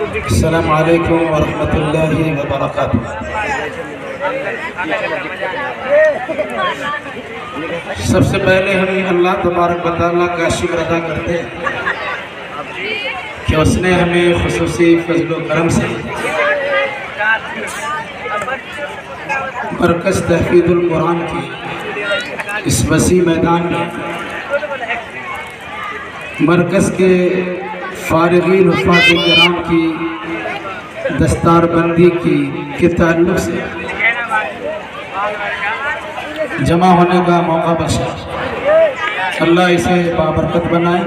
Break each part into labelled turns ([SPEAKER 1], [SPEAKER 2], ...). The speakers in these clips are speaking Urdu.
[SPEAKER 1] السلام علیکم ورحمۃ اللہ وبرکاتہ۔ سب سے پہلے ہم اللہ تبارک و تعالیٰ کا شکر ادا کرتے ہیں کہ اس نے ہمیں خصوصی فضل و کرم سے مرکز تحفیظ القرآن کی اس وسیع میدان میں مرکز کے فارغین حفاظ کرام کی دستار بندی کے تعلق سے جمع ہونے کا موقع بخشا۔ اللہ اسے بابرکت بنائے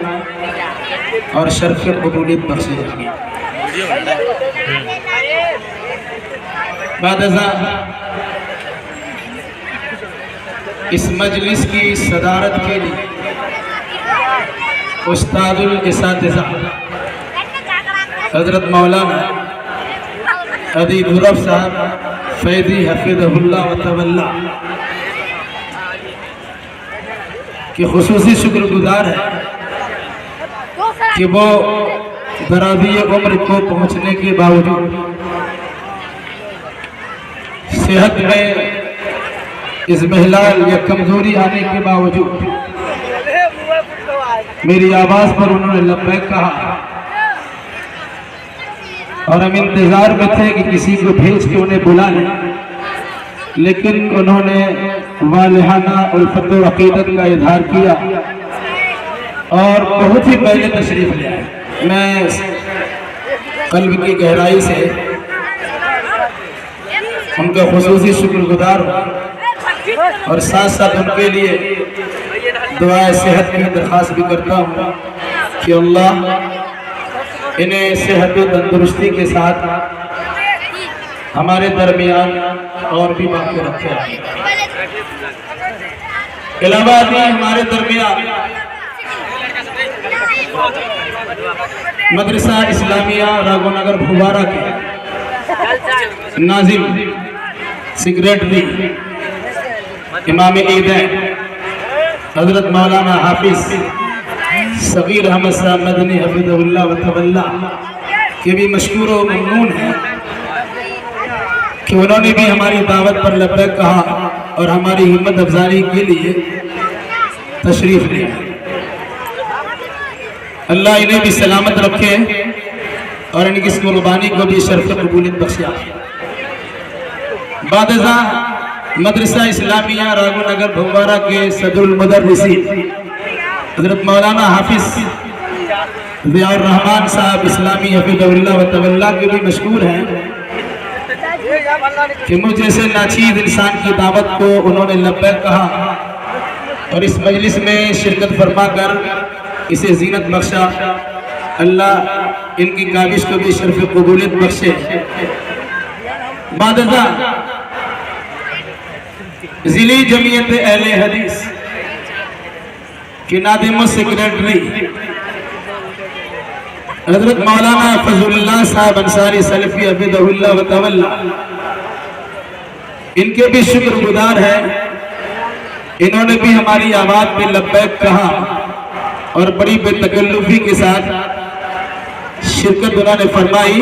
[SPEAKER 1] اور شرف قبولیت بخشے۔ بعد ازاں اس مجلس کی صدارت کے لیے استاد الاساتذہ حضرت مولانا ادیب الرف صاحب فیضی حفظہ اللہ و تولا کہ خصوصی شکر گزار ہے کہ وہ درازی عمر کو پہنچنے کے باوجود صحت میں اضمحلال یا کمزوری آنے کے باوجود میری آواز پر انہوں نے لبیک کہا، اور ہم انتظار میں تھے کہ کسی کو بھیج کے انہیں بلا لیں، لیکن انہوں نے والہانہ الفت و عقیدت کا اظہار کیا اور بہت ہی پہلے تشریف لے آئے۔ میں قلب کی گہرائی سے ان کا خصوصی شکر گزار ہوں اور ساتھ ساتھ ان کے لیے دعائے صحت کی درخواست بھی کرتا ہوں کہ اللہ انہیں صحت و تندرستی کے ساتھ ہمارے درمیان اور بھی باقی رکھے۔ علاوہ ازیں ہمارے درمیان مدرسہ اسلامیہ راگو نگر بھوارا کے ناظم سیکریٹری امام عیدین حضرت مولانا حافظ صغیر احمد صاحب مدنی حفظہ اللہ و تولا کے بھی مشکور و ممنون ہیں کہ انہوں نے بھی ہماری دعوت پر لبیک کہا اور ہماری ہمت افزائی کے لیے تشریف لیا۔ اللہ انہیں بھی سلامت رکھے اور ان کی اس قربانی کو بھی شرف قبولیت بخشے۔ بعد ازاں مدرسہ اسلامیہ راگو نگر بھوارا کے صدر المدرسین حضرت مولانا حافظ ضیاء الرحمن صاحب اسلامی حفظہ اللہ و تولا کے بھی مشکور ہیں کہ مجھ جیسے ناچیز انسان کی دعوت کو انہوں نے لبیک کہا اور اس مجلس میں شرکت فرما کر اسے زینت بخشا۔ اللہ ان کی کاوش کو بھی شرف قبولیت بخشے۔ بعد ازاں ضلعی جمعیت اہل حدیث کے ناظم و سیکریٹری حضرت مولانا فضل اللہ صاحب انصاری سلفی حفظہ اللہ و تولا ان کے بھی شکر گزار ہیں۔ انہوں نے بھی ہماری آواز پہ لبیک کہا اور بڑی بے تکلفی کے ساتھ شرکت انہوں نے فرمائی۔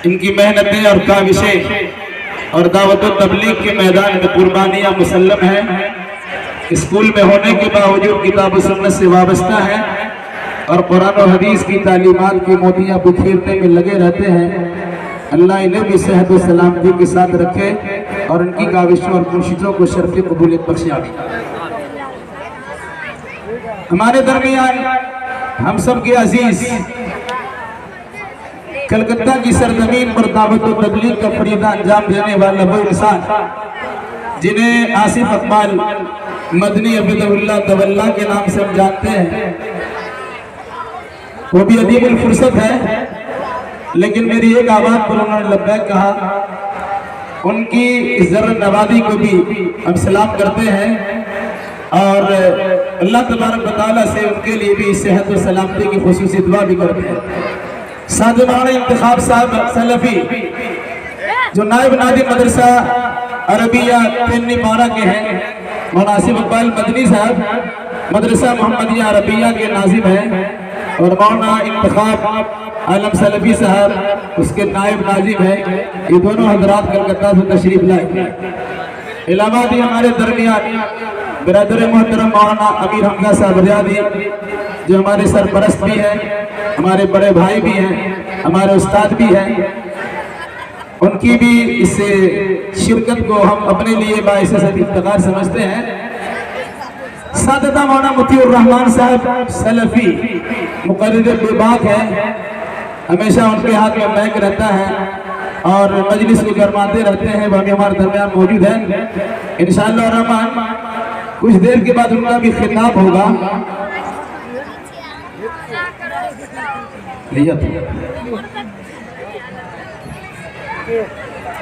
[SPEAKER 1] ان کی محنتیں اور کاوشیں اور دعوت و تبلیغ کے میدان میں قربانیاں مسلم ہیں۔ اسکول میں ہونے کے باوجود کتاب و سنت سے وابستہ ہیں اور قرآن و حدیث کی تعلیمات کی موتیاں بکھیرنے میں لگے رہتے ہیں۔ اللہ انہیں بھی صحت و سلامتی کے ساتھ رکھے اور ان کی کاوشوں اور کوششوں کو شرف قبولیت بخشے۔ ہمارے درمیان ہم سب کے عزیز کلکتہ کی سرزمین پر دعوت و تبلیغ کا فریضہ انجام دینے والا وہ انسان جنہیں آصف اقبال مدنی حفظہ اللہ تولا کے نام سے ہم جانتے ہیں، وہ بھی ادیب الفرصت ہے، لیکن میری ایک آواز پر انہوں نے لبیک کہا۔ ان کی ذرہ نوازی کو بھی ہم سلام کرتے ہیں اور اللہ تبارک و تعالیٰ سے ان کے لیے بھی صحت و سلامتی کی خصوصی دعا بھی کرتے ہیں۔ ساتھ مولانا انتخاب صاحب سلفی جو نائب ناظم مدرسہ عربیہ تینی پارا کے ہیں، مولانا آصف اقبال مدنی صاحب مدرسہ محمدیہ عربیہ کے ناظم ہیں، اور مولانا انتخاب عالم سلفی صاحب اس کے نائب ناظم ہیں، یہ دونوں حضرات کلکتہ سے تشریف لائے۔ علاوہ بھی ہمارے درمیان برادر محترم مولانا امیر حمزہ صاحب ریاضی جو ہمارے سرپرست بھی ہیں، ہمارے بڑے بھائی بھی ہیں، ہمارے استاد بھی ہیں، ان کی بھی اس شرکت کو ہم اپنے لیے باعث افتخار سمجھتے ہیں۔ سادتہ مولانا مطیع الرحمان صاحب سلفی مقرر بات ہے، ہمیشہ ان کے ہاتھ میں مائک رہتا ہے اور مجلس کو گرماتے رہتے ہیں، وہ بھی ہمارے درمیان موجود ہیں۔ انشاءاللہ الرحمن کچھ دیر کے بعد ان کا بھی خطاب ہوگا۔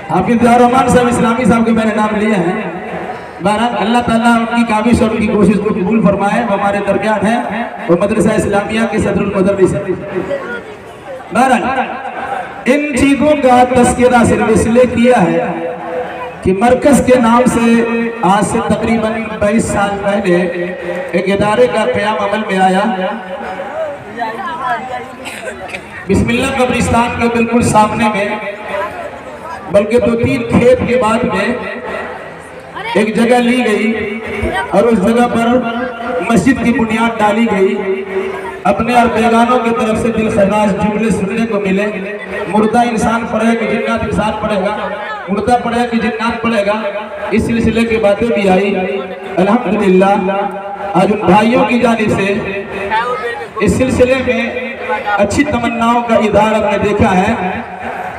[SPEAKER 1] حافظ الرحمان صاحب اسلامی صاحب کے میں نے نام لیا ہے۔ بہرحال اللہ تعالیٰ ان کی کاوش اور ان کی کوشش کو قبول فرمائے، وہ ہمارے درمیان ہیں، وہ مدرسہ اسلامیہ کے صدر المدرس ہیں۔ بہرحال ان چیزوں کا تذکرہ صرف اس لیے کیا ہے کہ مرکز کے نام سے آج سے تقریباً 22 سال پہلے ایک ادارے کا قیام عمل میں آیا۔ بسم اللہ قبرستان کے بالکل سامنے میں، بلکہ 2-3 کھیت کے بعد میں ایک جگہ لی گئی اور اس جگہ پر مسجد کی بنیاد ڈالی گئی۔ اپنے اور بیگانوں کی طرف سے دل خراش جملے سننے کو ملے، مردہ انسان پڑے کہ جنات انسان پڑے گا، مردہ پڑے کہ جنات پڑے گا، اس سلسلے کی باتیں بھی آئی۔ الحمدللہ آج ان بھائیوں کی جانب سے اس سلسلے میں اچھی تمناؤں کا اظہار ہم نے دیکھا ہے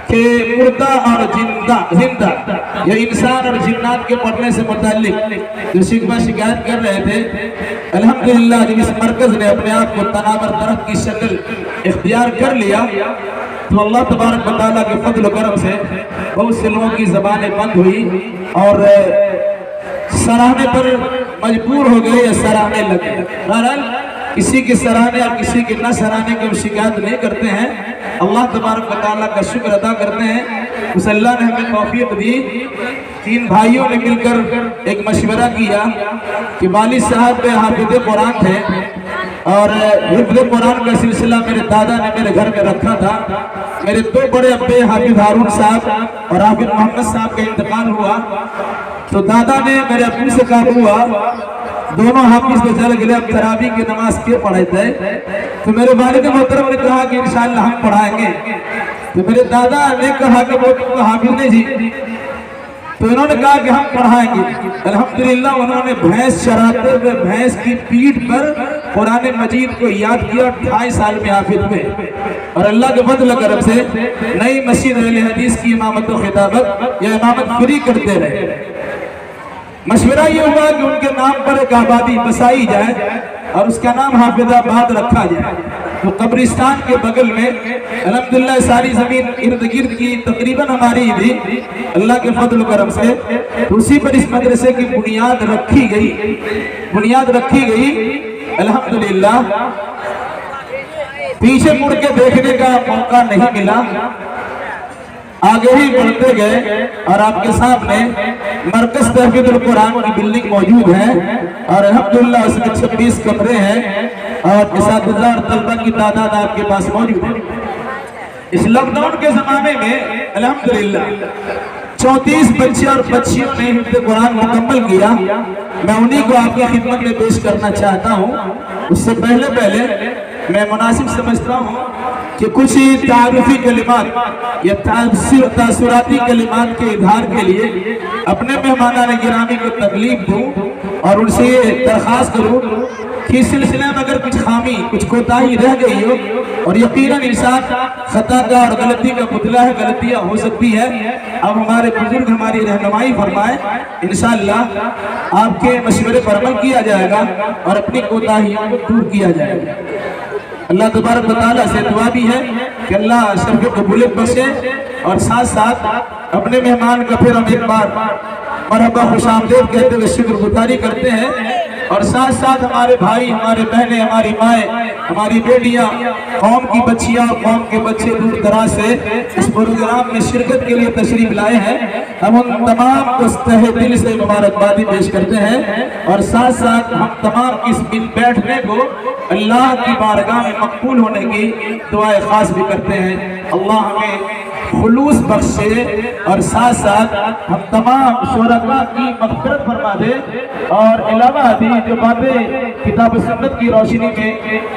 [SPEAKER 1] کہ مردہ اور زندہ یا انسان اور جنات کے پڑھنے سے متعلق جو شکوہ شکایت کر رہے تھے، الحمدللہ جب اس مرکز نے اپنے آپ کو تناور درخت کی شکل اختیار کر لیا تو اللہ تبارک و تعالیٰ کے فضل و کرم سے بہت سے لوگوں کی زبانیں بند ہوئی اور سراہنے پر مجبور ہو گئے یا سراہنے لگے۔ بہرحال کسی کے سراہنے اور کسی کے نہ سراہنے کی ہم شکایت نہیں کرتے ہیں، اللہ تبارک و تعالیٰ کا شکر ادا کرتے ہیں۔ اس اللہ نے ہمیں توفیق دی، 3 بھائیوں نے مل کر ایک مشورہ کیا کہ والد صاحب حافظ قرآن تھے اور حفظ قرآن کا سلسلہ میرے دادا نے میرے گھر میں رکھا تھا۔ میرے 2 بڑے ابے حافظ ہارون صاحب اور حافظ محمد صاحب کا انتقال ہوا تو دادا نے میرے ابو سے کہا ہوا دونوں حافظ کو چل گئے، اب تراویح کی نماز کیوں پڑھاتے ہیں؟ تو میرے والد محترم نے کہا کہ انشاءاللہ ہم پڑھائیں گے۔ تو میرے دادا نے کہا کہ وہ تو حافظ نہیں جی، تو انہوں نے کہا کہ ہم پڑھائیں گے۔ الحمدللہ انہوں نے بھینس چراتے ہوئے بھینس کی پیٹھ پر قرآن مجید کو یاد کیا، 2.5 سال میں حافظ ہوئے اور اللہ کے فضل و کرم سے نئی مسجد اہل حدیث کی امامت و خطابت یا امامت فری کرتے رہے۔ مشورہ یہ ہوا کہ ان کے نام پر ایک آبادی بسائی جائے اور اس کا نام حافظ آباد رکھا جائے۔ تو قبرستان کے بغل میں الحمدللہ ساری زمین ارد گرد کی تقریباً ہماری تھی، اللہ کے فضل و کرم سے تو اسی پر اس مدرسے کی بنیاد رکھی گئی۔ الحمدللہ پیچھے مڑ کے دیکھنے کا موقع نہیں ملا، آگے ہی بڑھتے گئے اور آپ کے سامنے مرکز تحفیظ القرآن کی بلڈنگ موجود ہے اور الحمدللہ اس میں 26 کمرے ہیں اور اساتذہ اور طلبہ کی تعداد آپ کے پاس موجود ہے۔ اس لاک ڈاؤن کے زمانے میں الحمدللہ 34 بچے اور بچیوں نے حفظ قرآن مکمل کیا۔ میں انہی کو آپ کی خدمت میں پیش کرنا چاہتا ہوں۔ اس سے پہلے میں مناسب سمجھتا ہوں کہ کچھ تعارفی کلمات یا تاثراتی کلمات کے اظہار کے لیے اپنے مہمانان گرامی کو تکلیف دوں اور ان سے یہ درخواست کروں کہ اس سلسلے میں اگر کچھ خامی کچھ کوتاہی رہ گئی ہو، اور یقیناً انسان خطا کا اور غلطی کا پتلا ہے، غلطیاں ہو سکتی ہے، اب ہمارے بزرگ ہماری رہنمائی فرمائے، انشاءاللہ آپ کے مشورے پر عمل کیا جائے گا اور اپنی کوتاہیوں کو دور کیا جائے گا۔ اللہ تبارک و تعالیٰ سے دعا بھی ہے کہ اللہ شرف قبولیت بخشے اور ساتھ ساتھ اپنے مہمان کا پھر ہم ایک بار مرحبا خوش آمدید کہتے ہوئے شکر گزاری کرتے ہیں اور ساتھ ساتھ ہمارے بھائی، ہمارے بہنیں، ہماری مائیں، ہماری بیٹیاں، قوم کی بچیاں، قوم کے بچے دور دراز سے اس پروگرام میں شرکت کے لیے تشریف لائے ہیں، ہم ان تمام کو تہہ دل سے مبارکبادی پیش کرتے ہیں، اور ساتھ ساتھ ہم تمام اس مل بیٹھنے کو اللہ کی بارگاہ میں مقبول ہونے کی دعائیں خاص بھی کرتے ہیں۔ اللہ ہمیں خلوص بخشے اور ساتھ ساتھ ہم تمام شرکاء کی مغفرت فرما دے، اور علاوہ ازیں جو باتیں کتاب و سنت کی روشنی میں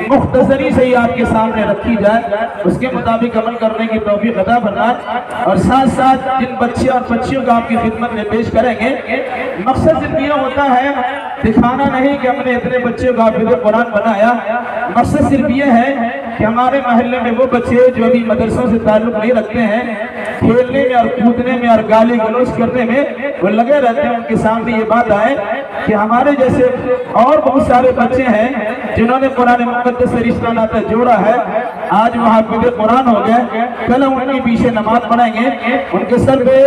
[SPEAKER 1] مختصری سے ہی آپ کے سامنے رکھی جائے اس کے مطابق عمل کرنے کی توفیق عطا فرمائے، اور ساتھ ساتھ جن بچے اور بچیوں کو آپ کی خدمت میں پیش کریں گے، مقصد صرف یہ ہوتا ہے دکھانا نہیں کہ ہم نے اتنے بچے کو حافظ قرآن بنایا، مقصد صرف یہ ہے کہ ہمارے محلے میں وہ بچے جو ابھی مدرسوں سے تعلق نہیں رکھتے ہیں، کھیلنے میں اور کودنے میں اور گالی گلوچ کرنے میں وہ لگے رہتے ہیں، ان کے سامنے یہ بات آئے کہ ہمارے جیسے اور بہت سارے بچے ہیں جنہوں نے قرآن مقدس سے رشتہ ناتا جوڑا ہے، آج وہ حافظ قرآن ہو گئے، کل ہم ان کے پیچھے نماز پڑھیں گے، ان کے سر پہ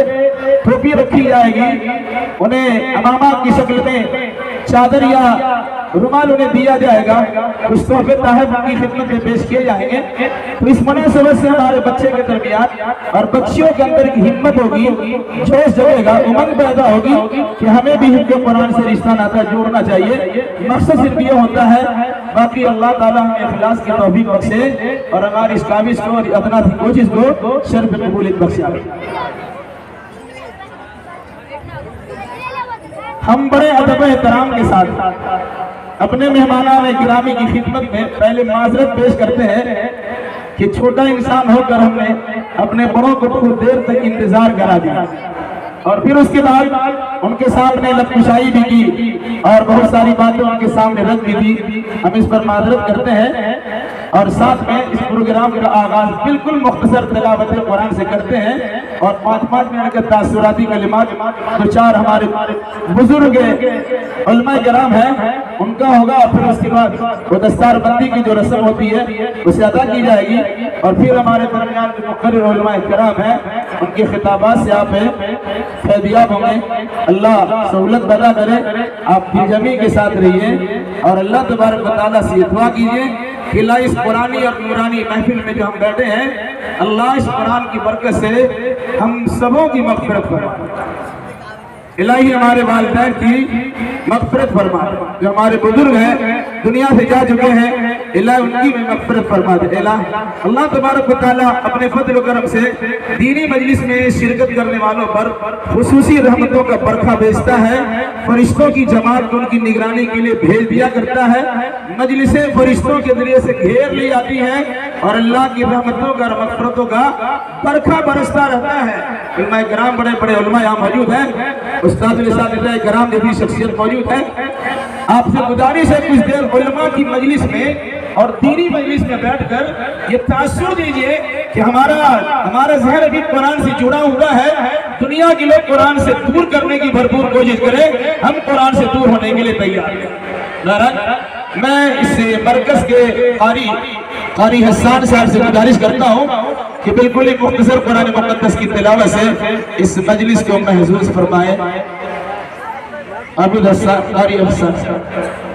[SPEAKER 1] ٹوپی رکھی جائے گی، انہیں امامہ کی شکل میں چادر یا رومال انہیں دیا جائے گا، کچھ تحفے تحائف ان کی خدمت میں پیش کیے جائیں گے۔ تو اس مناسبت سے ہمارے بچے کے درمیان اور بچیوں کے اندر کی ہمت ہوگی، جوش جگے گا، امنگ پیدا ہوگی کہ ہمیں بھی حفظ قرآن سے رشتہ ناتا جوڑنا چاہیے۔ مقصد صرف یہ ہوتا ہے، باقی اللہ تعالیٰ ہمیں اخلاص کی توفیق بخشے اور ہماری اس کاوش کو اور ادنا سی کوشش کو شرف قبولیت بخشے۔ ہم بڑے ادب و احترام کے ساتھ اپنے مہمانان گرامی کی خدمت میں پہلے معذرت پیش کرتے ہیں کہ چھوٹا انسان ہو کر ہم نے اپنے بڑوں کو بہت دیر تک انتظار کرا دیا، اور پھر اس کے بعد ان کے سامنے لب کشائی بھی کی اور بہت ساری باتیں ان کے سامنے رکھ بھی دی، ہم اس پر معذرت کرتے ہیں، اور ساتھ میں اس پروگرام کا آغاز بالکل مختصر تلاوت قرآن سے کرتے ہیں، اور 5 منٹ کے تاثراتی کلمات دو چار ہمارے بزرگ علماء کرام ہیں ان کا ہوگا، اور پھر اس کے بعد وہ دستار بندی کی جو رسم ہوتی ہے اسے ادا کی جائے گی، اور پھر ہمارے درمیان جو مقرر علماء کرام ہیں ان کے خطابات سے آپ فیضیاب ہوں گے۔ اللہ سہولت پیدا کرے، آپ کی جمی کے ساتھ رہیے، اور اللہ تبارک و تعالیٰ سے دعا کیجیے کہ اللہ اس قرآنی اور نورانی محفل میں جو ہم بیٹھے ہیں، اللہ اس قرآن کی برکت سے ہم سبوں کی مغفرت فرمائے، الہی ہمارے والدین کی مغفرت فرما، جو ہمارے بزرگ ہیں دنیا سے جا چکے ہیں، الہی ان کی بھی مغفرت فرما دے۔ اللہ تبارک و تعالیٰ اپنے فضل و کرم سے دینی مجلس میں شرکت کرنے والوں پر خصوصی رحمتوں کا برکھا بھیجتا ہے، فرشتوں کی جماعت کو ان کی نگرانی کے لیے بھیج دیا کرتا ہے، مجلسیں فرشتوں کے ذریعے سے گھیر لی جاتی ہیں، اور اللہ کی رحمتوں کا اور مغفرتوں کا برکھا برستا رہتا ہے۔ علماء کرام بڑے بڑے علماء یہاں موجود ہیں، استاد اساتذہ کرام جیسی شخصیت موجود ہے، آپ سے گزارش ہے کچھ دیر علماء کی مجلس میں اور دینی مجلس میں بیٹھ کر یہ تاثر دیجئے کہ ہمارا ذہن ابھی قرآن سے جڑا ہوا ہے، دنیا کے لوگ قرآن سے دور کرنے کی بھرپور کوشش کریں، ہم قرآن سے دور ہونے کے لیے تیار ہیں۔ میں اس مرکز کے قاری حسان صاحب سے گزارش کرتا ہوں کہ بالکل ہی مختصر قرآن مقدس کی تلاوت سے اس مجلس کو محظوظ فرمائے۔ عبد الحسان قاری حسان صاحب۔